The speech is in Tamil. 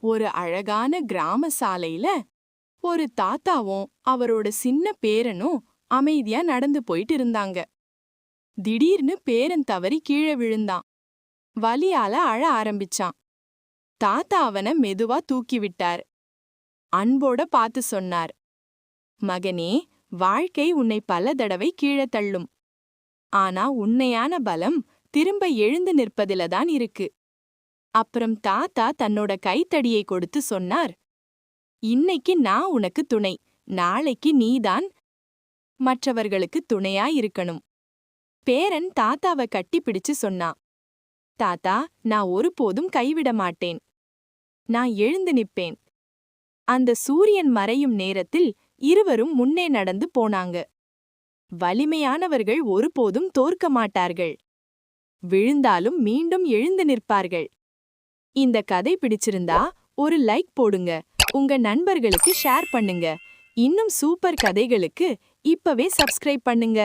ஒரு அழகான கிராம சாலையில ஒரு தாத்தாவும் அவரோட சின்ன பேரனும் அமைதியா நடந்து போயிட்டு இருந்தாங்க. திடீர்னு பேரன் தவறி கீழே விழுந்தான். வலியால அழ ஆரம்பிச்சான். தாத்தா அவன மெதுவா தூக்கி விட்டார். அன்போட பார்த்து சொன்னார், மகனே, வாழ்க்கை உன்னை பல தடவை கீழே தள்ளும். ஆனா உண்மையான பலம் திரும்ப எழுந்து நிற்பதில தான் இருக்கு. அப்புறம் தாத்தா தன்னோட கைத்தடியை கொடுத்து சொன்னார், இன்னைக்கு நான் உனக்கு துணை, நாளைக்கு நீதான் மற்றவர்களுக்கு துணையா இருக்கணும். பேரன் தாத்தாவை கட்டி பிடிச்சு சொன்னான், தாத்தா, நான் ஒருபோதும் கைவிட மாட்டேன். நான் எழுந்து நிப்பேன். அந்த சூரியன் மறையும் நேரத்தில் இருவரும் முன்னே நடந்து போனாங்க. வலிமையானவர்கள் ஒருபோதும் தோற்க மாட்டார்கள். விழுந்தாலும் மீண்டும் எழுந்து நிற்பார்கள். இந்த கதை பிடிச்சிருந்தா ஒரு லைக் போடுங்க. உங்க நண்பர்களுக்கு ஷேர் பண்ணுங்க. இன்னும் சூப்பர் கதைகளுக்கு இப்பவே சப்ஸ்கிரைப் பண்ணுங்க.